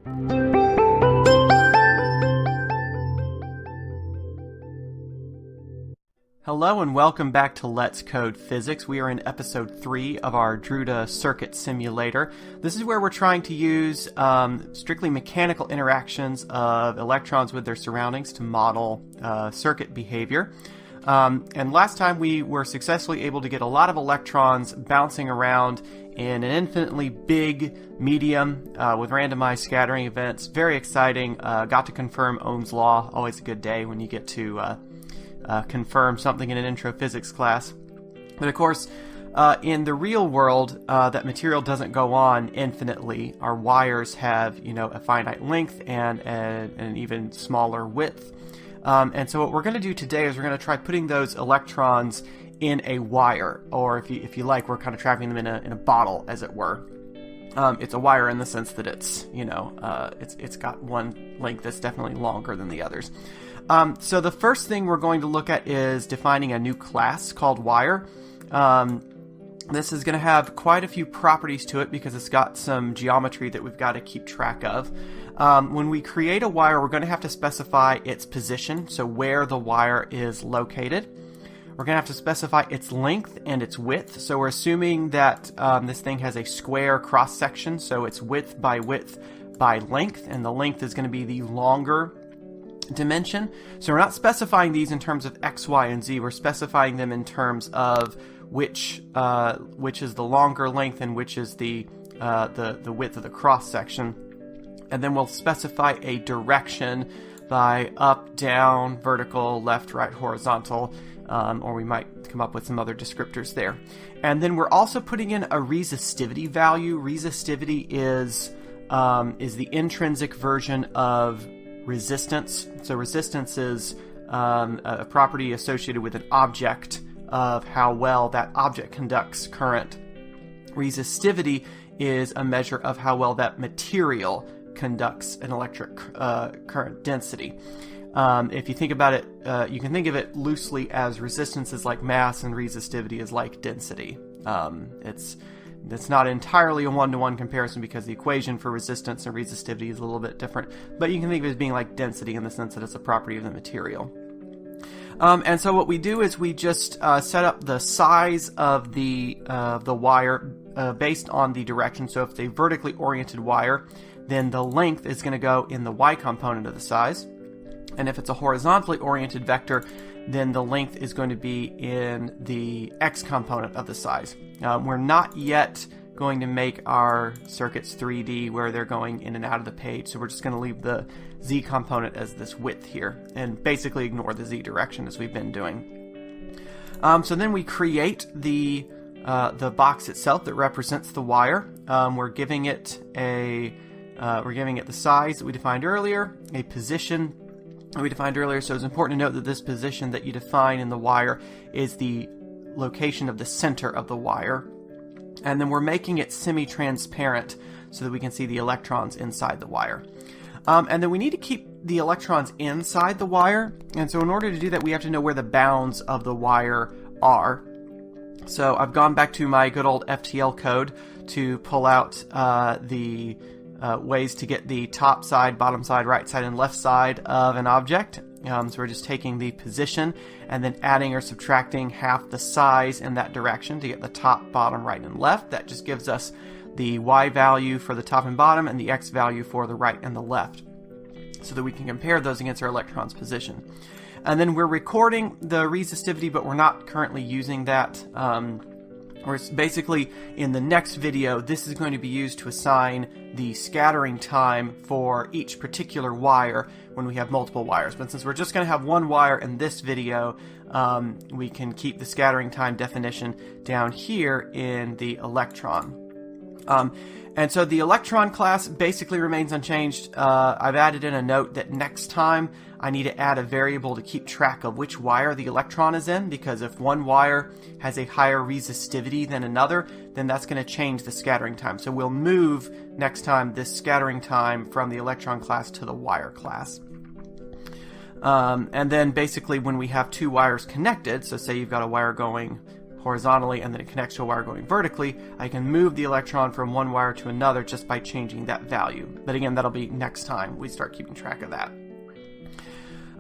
Hello and welcome back to Let's Code Physics. We are in episode 3 of our Drude circuit simulator. This is where we're trying to use strictly mechanical interactions of electrons with their surroundings to model circuit behavior. And last time we were successfully able to get a lot of electrons bouncing around in an infinitely big medium with randomized scattering events. Very exciting. Got to confirm Ohm's law. Always a good day when you get to confirm something in an intro physics class. But of course, in the real world, that material doesn't go on infinitely. Our wires have, a finite length and an even smaller width. And so what we're going to do today is we're going to try putting those electrons in a wire, or if you like, we're kind of trapping them in a bottle, as it were. It's a wire in the sense that it's got one length that's definitely longer than the others. So the first thing we're going to look at is defining a new class called wire. This is going to have quite a few properties to it because it's got some geometry that we've got to keep track of. When we create a wire, we're going to have to specify its position, so where the wire is located. We're going to have to specify its length and its width. So we're assuming that this thing has a square cross-section, so it's width by length, and the length is going to be the longer dimension. So we're not specifying these in terms of x, y, and z. We're specifying them in terms of which is the longer length and which is the width of the cross-section. And then we'll specify a direction by up, down, vertical, left, right, horizontal, or we might come up with some other descriptors there. And then we're also putting in a resistivity value. Resistivity is the intrinsic version of resistance. So resistance is a property associated with an object of how well that object conducts current. Resistivity is a measure of how well that material conducts an electric current density. If you think about it, you can think of it loosely as resistance is like mass and resistivity is like density. It's not entirely a one-to-one comparison because the equation for resistance and resistivity is a little bit different, but you can think of it as being like density in the sense that it's a property of the material. And so what we do is we just set up the size of the wire based on the direction. So if it's a vertically oriented wire, then the length is going to go in the y component of the size. And if it's a horizontally oriented vector, then the length is going to be in the x component of the size. We're not yet going to make our circuits 3D where they're going in and out of the page, so we're just going to leave the z component as this width here and basically ignore the z direction as we've been doing. So then we create the box itself that represents the wire. We're giving it the size that we defined earlier, a position we defined earlier, so it's important to note that this position that you define in the wire is the location of the center of the wire. And then we're making it semi-transparent so that we can see the electrons inside the wire. And then we need to keep the electrons inside the wire, and so in order to do that we have to know where the bounds of the wire are. So I've gone back to my good old FTL code to pull out the ways to get the top side, bottom side, right side, and left side of an object. So we're just taking the position and then adding or subtracting half the size in that direction to get the top, bottom, right, and left. That just gives us the y value for the top and bottom and the x value for the right and the left, so that we can compare those against our electron's position. And then we're recording the resistivity, but we're not currently using that. Or it's basically in the next video, this is going to be used to assign the scattering time for each particular wire when we have multiple wires. But since we're just going to have one wire in this video, we can keep the scattering time definition down here in the electron. And so the electron class basically remains unchanged. I've added in a note that next time I need to add a variable to keep track of which wire the electron is in, because if one wire has a higher resistivity than another, then that's going to change the scattering time. So we'll move next time this scattering time from the electron class to the wire class. And then basically when we have two wires connected, so say you've got a wire going horizontally and then it connects to a wire going vertically, I can move the electron from one wire to another just by changing that value. But again, that'll be next time we start keeping track of that.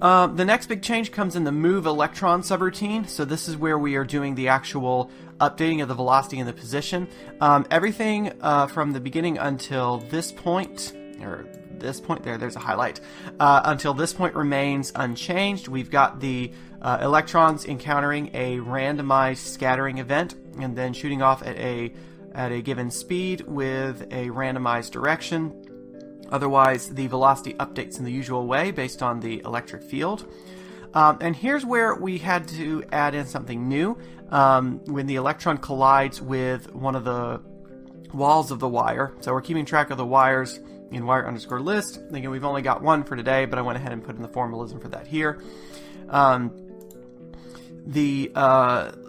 The next big change comes in the move electron subroutine. So this is where we are doing the actual updating of the velocity and the position. Everything from the beginning until this point, or this point there's a highlight, until this point remains unchanged. We've got the electrons encountering a randomized scattering event and then shooting off at a given speed with a randomized direction. Otherwise, the velocity updates in the usual way based on the electric field. And here's where we had to add in something new. When the electron collides with one of the walls of the wire, so we're keeping track of the wires in wire_list. Again, we've only got one for today, but I went ahead and put in the formalism for that here.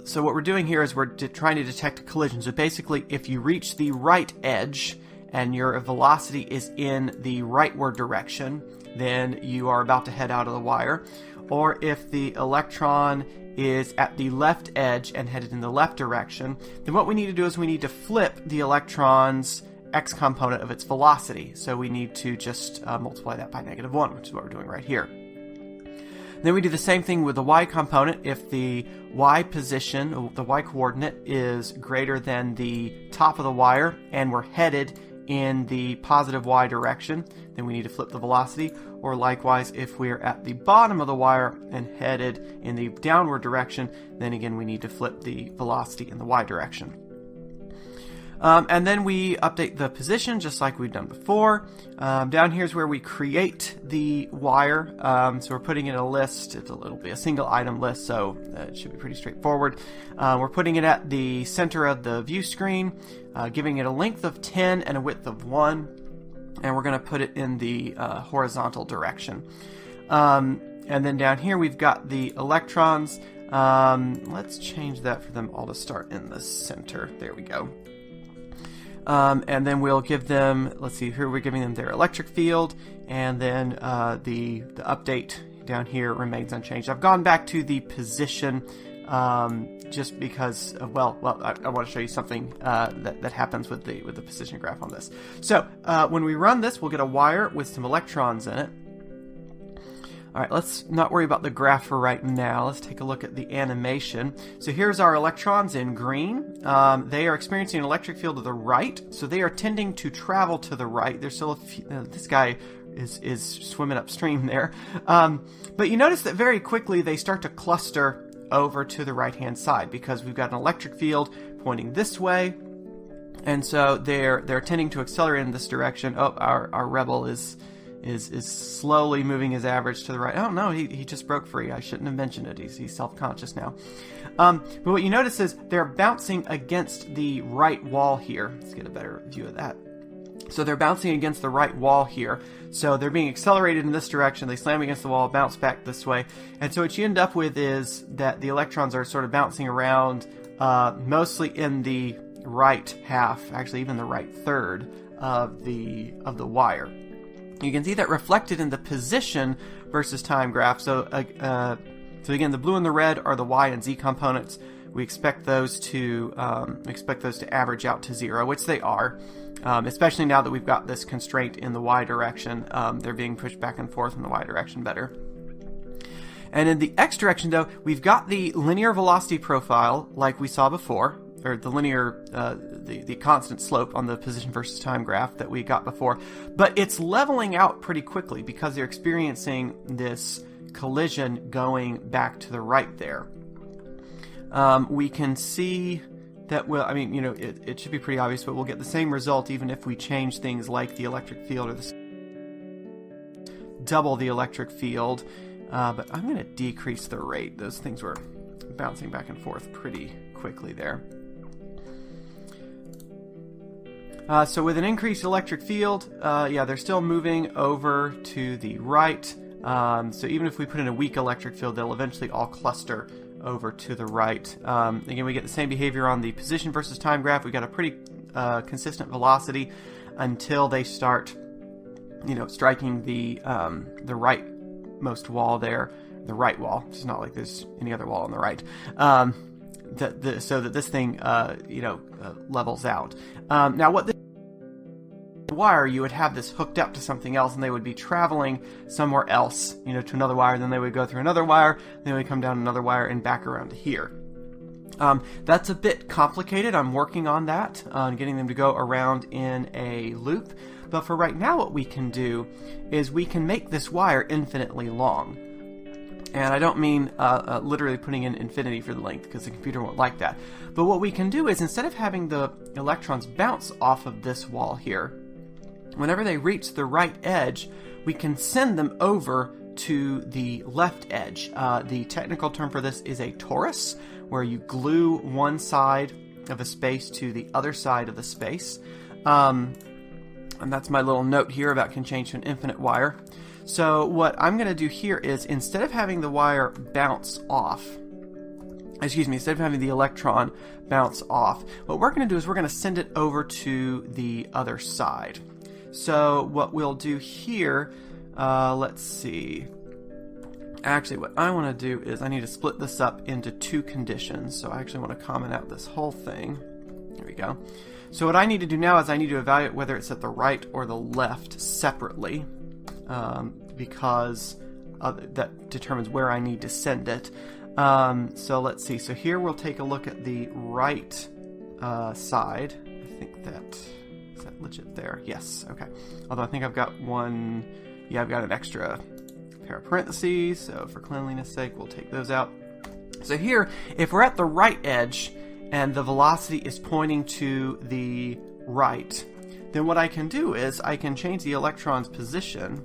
So what we're doing here is we're trying to detect a collision. So basically, if you reach the right edge and your velocity is in the rightward direction, then you are about to head out of the wire. Or if the electron is at the left edge and headed in the left direction, then what we need to do is we need to flip the electron's x component of its velocity. So we need to just multiply that by -1, which is what we're doing right here. Then we do the same thing with the y component. If the y position, the y coordinate, is greater than the top of the wire and we're headed in the positive y direction, then we need to flip the velocity. Or likewise, if we're at the bottom of the wire and headed in the downward direction, then again we need to flip the velocity in the y direction. And then we update the position just like we've done before. Down here is where we create the wire. So we're putting in a list. It'll be a single item list, so it should be pretty straightforward. We're putting it at the center of the view screen, giving it a length of 10 and a width of 1. And we're going to put it in the horizontal direction. And then down here we've got the electrons. Let's change that for them all to start in the center. There we go. And then we'll give them, let's see, here we're giving them their electric field, and then the update down here remains unchanged. I've gone back to the position just because, I want to show you something that happens with the position graph on this. So when we run this, we'll get a wire with some electrons in it. All right, let's not worry about the graph for right now. Let's take a look at the animation. So here's our electrons in green. They are experiencing an electric field to the right, so they are tending to travel to the right. There's still this guy is swimming upstream there. But you notice that very quickly they start to cluster over to the right-hand side because we've got an electric field pointing this way, and so they're tending to accelerate in this direction. Oh, our rebel is slowly moving his average to the right. Oh no, he just broke free. I shouldn't have mentioned it. He's self-conscious now. But what you notice is they're bouncing against the right wall here. Let's get a better view of that. So they're bouncing against the right wall here. So they're being accelerated in this direction. They slam against the wall, bounce back this way. And so what you end up with is that the electrons are sort of bouncing around mostly in the right half, actually even the right third of the wire. You can see that reflected in the position versus time graph. So again, the blue and the red are the y and z components. We expect those to average out to 0, which they are. Especially now that we've got this constraint in the y direction, they're being pushed back and forth in the y direction better. And in the x direction, though, we've got the linear velocity profile like we saw before, or the linear, the constant slope on the position versus time graph that we got before, but it's leveling out pretty quickly because they're experiencing this collision going back to the right there. We can see that, it should be pretty obvious, but we'll get the same result even if we change things like the electric field or double the electric field. But I'm going to decrease the rate. Those things were bouncing back and forth pretty quickly there. So with an increased electric field, they're still moving over to the right. So even if we put in a weak electric field, they'll eventually all cluster over to the right. Again, we get the same behavior on the position versus time graph. We got a pretty consistent velocity until they start, striking the rightmost wall there, the right wall. It's not like there's any other wall on the right. so that this thing levels out. Now what this wire, you would have this hooked up to something else, and they would be traveling somewhere else, to another wire. Then they would go through another wire, then they would come down another wire and back around to here. That's a bit complicated. I'm working on that, on getting them to go around in a loop. But for right now, what we can do is we can make this wire infinitely long. And I don't mean literally putting in infinity for the length, because the computer won't like that. But what we can do is, instead of having the electrons bounce off of this wall here, whenever they reach the right edge, we can send them over to the left edge. The technical term for this is a torus, where you glue one side of a space to the other side of the space. And that's my little note here about can change to an infinite wire. So what I'm going to do here is, instead of having the wire bounce off, instead of having the electron bounce off, what we're going to do is we're going to send it over to the other side. So what we'll do here, let's see. Actually, what I want to do is I need to split this up into two conditions. So I actually want to comment out this whole thing. There we go. So what I need to do now is I need to evaluate whether it's at the right or the left separately, because that determines where I need to send it. So let's see. So here we'll take a look at the right side. I think that... Is that legit there? Yes. Okay. Although I think I've got one... Yeah, I've got an extra pair of parentheses, so for cleanliness sake, we'll take those out. So here, if we're at the right edge, and the velocity is pointing to the right, then what I can do is I can change the electron's position,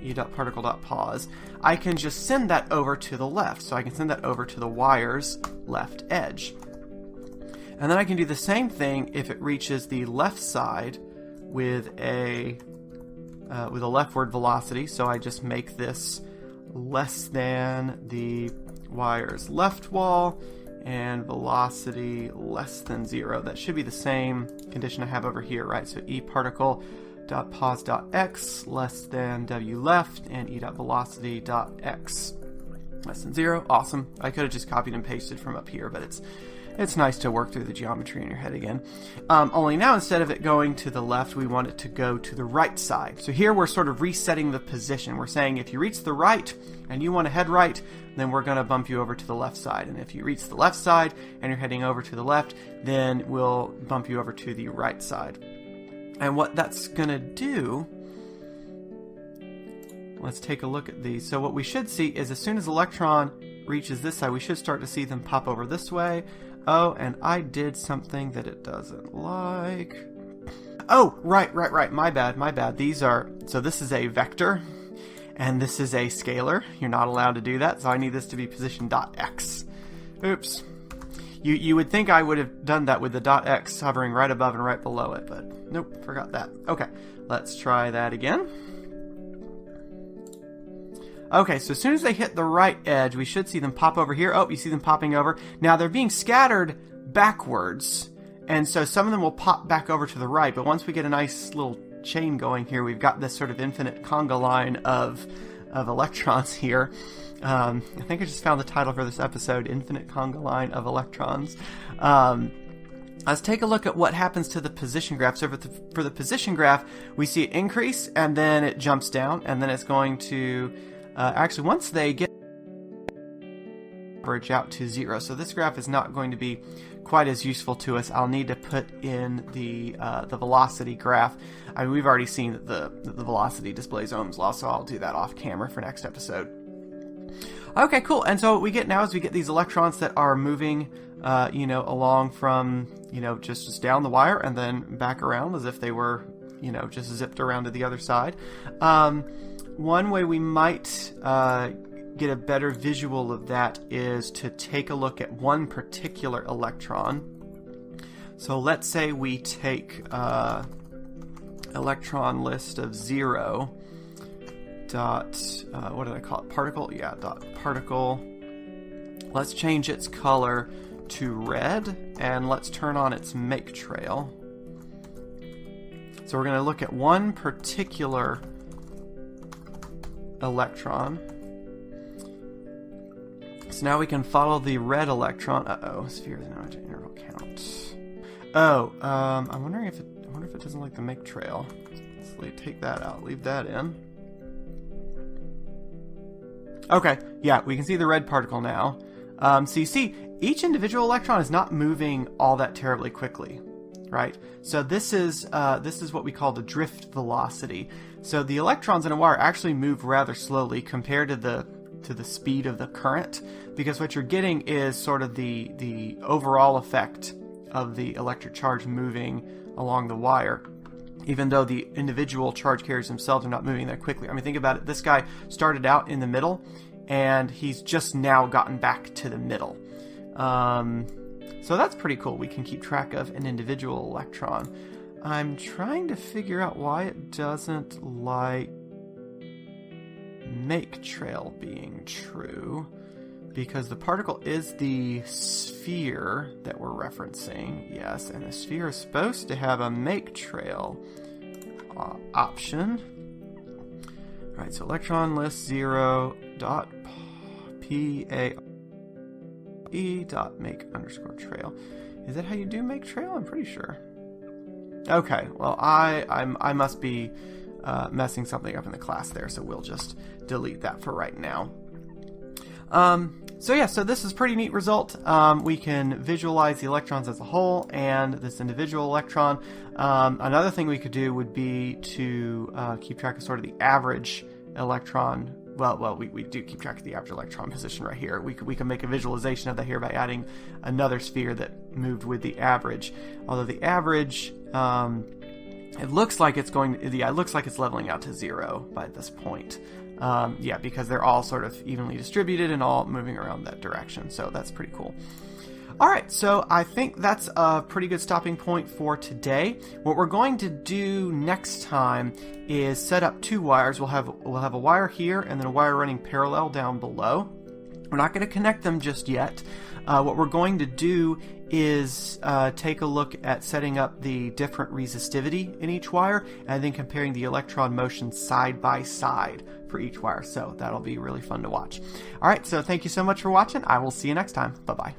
e.particle.pause. I can just send that over to the left, so I can send that over to the wire's left edge. And then I can do the same thing if it reaches the left side with a leftward velocity. So I just make this less than the wire's left wall and velocity less than 0. That should be the same condition I have over here, right? So e.particle.pause.x less than w left and e.velocity.x less than 0. Awesome. I could have just copied and pasted from up here, but it's nice to work through the geometry in your head again. Only now, instead of it going to the left, we want it to go to the right side. So here we're sort of resetting the position. We're saying if you reach the right and you want to head right, then we're going to bump you over to the left side. And if you reach the left side and you're heading over to the left, then we'll bump you over to the right side. And what that's going to do... Let's take a look at these. So what we should see is, as soon as electron reaches this side, we should start to see them pop over this way. Oh, and I did something that it doesn't like. Oh, right. My bad. These are... So this is a vector, and this is a scalar. You're not allowed to do that, so I need this to be position.x. Oops. You would think I would have done that with the .x hovering right above and right below it, but nope, forgot that. Okay, let's try that again. Okay, so as soon as they hit the right edge, we should see them pop over here. Oh, you see them popping over. Now, they're being scattered backwards, and so some of them will pop back over to the right, but once we get a nice little chain going here, we've got this sort of infinite conga line of electrons here. I think I just found the title for this episode, Infinite Conga Line of Electrons. Let's take a look at what happens to the position graph. So for the position graph, we see it increase, and then it jumps down, and then it's going to... actually, once they get average out to 0, so this graph is not going to be quite as useful to us. I'll need to put in the velocity graph. I mean, we've already seen that the velocity displays Ohm's law, so I'll do that off camera for next episode. Okay, cool. And so what we get now is we get these electrons that are moving, along from, just down the wire and then back around as if they were, just zipped around to the other side. One way we might get a better visual of that is to take a look at one particular electron. So let's say we take electron list of 0 dot, what did I call it? Particle? Yeah, dot particle. Let's change its color to red, and let's turn on its make trail. So we're going to look at one particular electron. So now we can follow the red electron. Uh-oh, sphere is now at interval count. Oh, I'm wondering if I wonder if it doesn't like the make trail. Let's take that out, leave that in. Okay, yeah, we can see the red particle now. So you see, each individual electron is not moving all that terribly quickly, right? So this is what we call the drift velocity. So the electrons in a wire actually move rather slowly compared to the speed of the current, because what you're getting is sort of the overall effect of the electric charge moving along the wire, even though the individual charge carriers themselves are not moving that quickly. I mean, think about it. This guy started out in the middle, and he's just now gotten back to the middle. So that's pretty cool. We can keep track of an individual electron. I'm trying to figure out why it doesn't like make trail being true, because the particle is the sphere that we're referencing, yes, and the sphere is supposed to have a make trail option. All right, so electron list 0 dot PAE dot make underscore trail. Is that how you do make trail? I'm pretty sure. Okay, well, I must be messing something up in the class there, so we'll just delete that for right now. So yeah, so this is a pretty neat result. We can visualize the electrons as a whole and this individual electron. Another thing we could do would be to keep track of sort of the average electron. Well, we do keep track of the average electron position right here. We can make a visualization of that here by adding another sphere that moved with the average. Although the average, it looks like it's it looks like it's leveling out to 0 by this point. Yeah, because they're all sort of evenly distributed and all moving around that direction. So that's pretty cool. All right, so I think that's a pretty good stopping point for today. What we're going to do next time is set up two wires. We'll have a wire here and then a wire running parallel down below. We're not going to connect them just yet. What we're going to do is take a look at setting up the different resistivity in each wire and then comparing the electron motion side by side for each wire. So that'll be really fun to watch. All right, so thank you so much for watching. I will see you next time. Bye-bye.